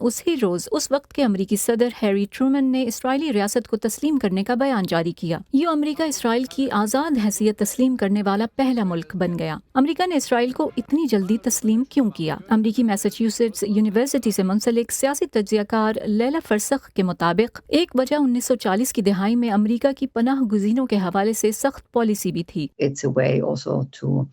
اسی روز اس وقت کے امریکی صدر ہیری ٹرومن نے اسرائیلی ریاست کو تسلیم کرنے کا بیان جاری کیا۔ یہ امریکہ اسرائیل کی آزاد حیثیت تسلیم کرنے والا پہلا ملک بن گیا۔ امریکہ نے اسرائیل کو اتنی جلدی تسلیم کیوں کیا؟ امریکی میساچیوسیٹس یونیورسٹی سے منسلک سیاسی تجزیہ کار لیلا فرسخ کے مطابق ایک وجہ 1940 کی دہائی میں امریکہ کی پناہ گزینوں کے حوالے سے سخت پالیسی بھی تھی۔ It's a way also to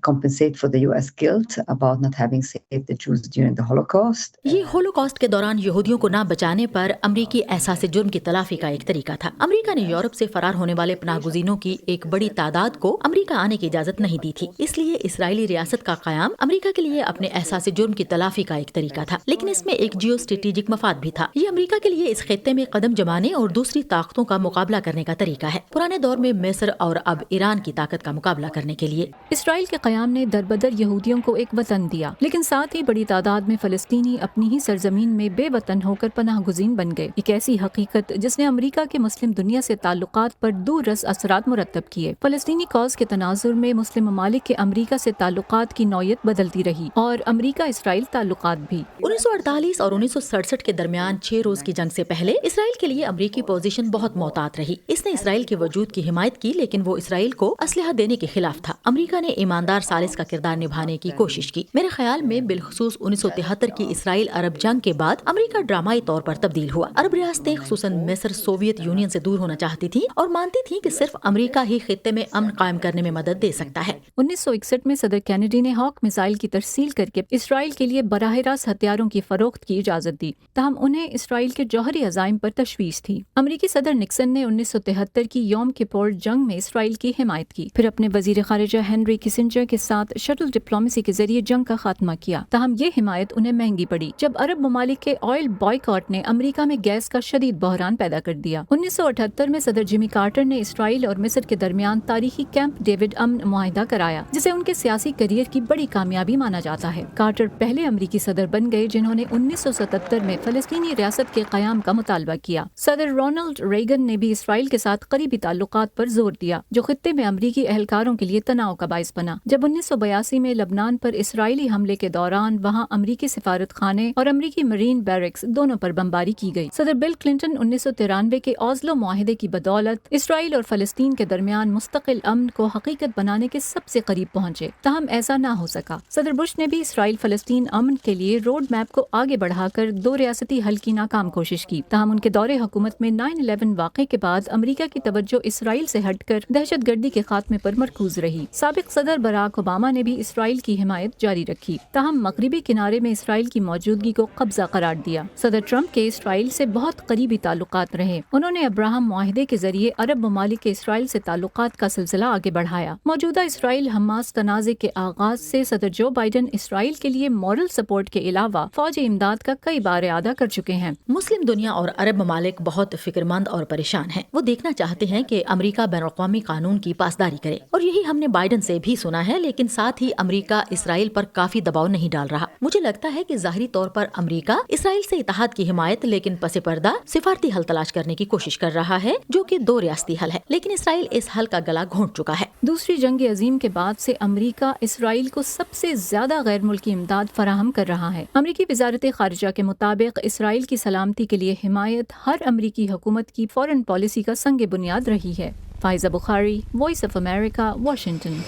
compensate for the US guilt about not having saved the Jews during the Holocaust. یہ ہولوکاسٹ کے دوران یہودیوں کو نہ بچانے پر امریکی احساس جرم کی تلافی کا ایک طریقہ تھا۔ امریکہ نے یورپ سے فرار ہونے والے پناہ گزینوں کی ایک بڑی تعداد کو امریکہ آنے کی اجازت نہیں دی تھی، اس لیے اسرائیلی ریاست کا قیام امریکہ کے لیے اپنے احساس جرم کی تلافی کا ایک طریقہ تھا، لیکن اس میں ایک جیو اسٹریٹجک مفاد بھی تھا۔ یہ امریکہ کے لیے اس خطے میں قدم جمانے اور دوسری طاقتوں کا مقابلہ کرنے کا طریقہ ہے، پرانے دور میں مصر اور اب ایران کی طاقت کا مقابلہ کرنے کے لیے۔ اسرائیل کے قیام نے دربدر یہودیوں کو ایک وطن دیا، لیکن ساتھ ہی بڑی تعداد میں فلسطینی اپنی ہی سرزمین میں بے وطن ہو کر پناہ گزین بن گئے۔ ایک ایسی حقیقت جس نے امریکہ کے مسلم دنیا سے تعلقات پر دور رس اثرات مرتب کیے۔ فلسطینی کاز کے تناظر میں مسلم ممالک کے امریکہ سے تعلقات کی نوعیت بدلتی رہی اور امریکہ اسرائیل تعلقات بھی۔ 1948 اور 1967 کے درمیان 6 روز کی جنگ سے پہلے اسرائیل کے لیے امریکی پوزیشن بہت محتاط رہی۔ اس نے اسرائیل کے وجود کی حمایت کی، لیکن وہ اسرائیل کو اسلحہ دینے کے خلاف تھا۔ امریکہ نے ایماندار ثالث کا کردار نبھانے کی کوشش کی۔ میرے خیال میں بالخصوص 1973 کی اسرائیل عرب جنگ کے بعد امریکہ ڈرامائی طور پر تبدیل ہوا۔ عرب ریاستیں خصوصاً مصر سوویت یونین سے دور ہونا چاہتی تھیں اور مانتی تھیں کہ صرف امریکہ ہی خطے میں امن قائم کرنے میں مدد دے سکتا ہے۔ 1961 میں صدر کینیڈی نے ہاک میزائل کی ترسیل کر کے اسرائیل کے لیے براہ راست ہتھیاروں کی فروخت کی اجازت دی، تاہم انہیں اسرائیل کے جوہری عزائم پر تشویش تھی۔ امریکی صدر نکسن نے 1973 کی یوم کپور جنگ میں اسرائیل کی حمایت کی، پھر اپنے وزیر خارجہ ہنری کسنجر کے ساتھ شٹل ڈپلومیسی کے ذریعے جنگ کا خاتمہ کیا، تاہم یہ حمایت انہیں مہنگی پڑی جب عرب ممالک کے آئل بائیکاٹ نے امریکہ میں گیس کا شدید بحران پیدا کر دیا۔ 1978 میں صدر جمی کارٹر نے اسرائیل اور مصر کے درمیان تاریخی کیمپ ڈیوڈ امن معاہدہ کرایا، جسے ان کے سیاسی کیریئر کی بڑی کامیابی مانا جاتا ہے۔ کارٹر پہلے امریکی صدر بن گئے جنہوں نے 1977 میں فلسطینی ریاست کے قیام کا مطالبہ کیا۔ صدر رونلڈ ریگن نے بھی اسرائیل کے ساتھ قریبی تعلقات پر زور دیا، جو خطے میں امریکی اہلکاروں کے لیے تناؤ کا باعث بنا۔ جب 1982 میں لبنان پر اسرائیلی حملے کے دوران وہاں امریکی سفارت خانے اور امریکی مرین بیرکس دونوں پر بمباری کی گئی۔ صدر بل کلنٹن 1993 کے اوزلو معاہدے کی بدولت اسرائیل اور فلسطین کے درمیان مستقل امن کو حقیقت بنانے کے سب سے قریب پہنچے، تاہم ایسا نہ ہو سکا۔ صدر بش نے بھی اسرائیل فلسطین امن کے لیے روڈ میپ کو آگے بڑھا کر 2 ریاستی حل کی ناکام کوشش کی، تاہم ان کے دور حکومت میں 9/11 واقعے کے بعد امریکہ کی توجہ اسرائیل سے ہٹ کر دہشت گردی کے خاتمے پر مرکوز رہی۔ سابق صدر براک اوباما نے بھی اسرائیل کی حمایت جاری رکھی، تاہم مغربی کنارے میں اسرائیل کی موجودگی کو قبضہ قرار دیا۔ صدر ٹرمپ کے اسرائیل سے بہت قریبی تعلقات رہے۔ انہوں نے ابراہم معاہدے کے ذریعے عرب ممالک کے اسرائیل سے تعلقات کا سلسلہ آگے بڑھایا۔ موجودہ اسرائیل حماس تنازع کے آغاز سے صدر جو بائیڈن اسرائیل کے لیے مورل سپورٹ کے علاوہ فوجی امداد کا کئی بار اعادہ کر چکے ہیں۔ مسلم دنیا اور عرب ممالک بہت فکر مند اور پریشان ہیں۔ وہ دیکھنا چاہتے ہیں کہ امریکہ بین الاقوامی قانون کی پاسداری کرے، اور یہی ہم نے بائیڈن سے بھی سنا ہے، لیکن ساتھ ہی امریکہ اسرائیل پر کافی دباؤ نہیں ڈال رہا۔ مجھے لگتا ہے کہ ظاہری طور پر امریکہ اسرائیل سے اتحاد کی حمایت، لیکن پس پردہ سفارتی حل تلاش کرنے کی کوشش کر رہا ہے، جو کہ 2 ریاستی حل ہے، لیکن اسرائیل اس حل کا گلا گھونٹ چکا ہے۔ دوسری جنگ عظیم کے بعد سے امریکہ اسرائیل کو سب سے زیادہ غیر ملکی امداد فراہم کر رہا ہے۔ امریکی وزارت خارجہ کے مطابق اسرائیل کی سلامتی کے لیے حمایت ہر امریکی حکومت کی فارن پالیسی کا سنگ بنیاد رہی ہے۔ فائزہ بخاری، وائس آف امریکہ، واشنگٹن۔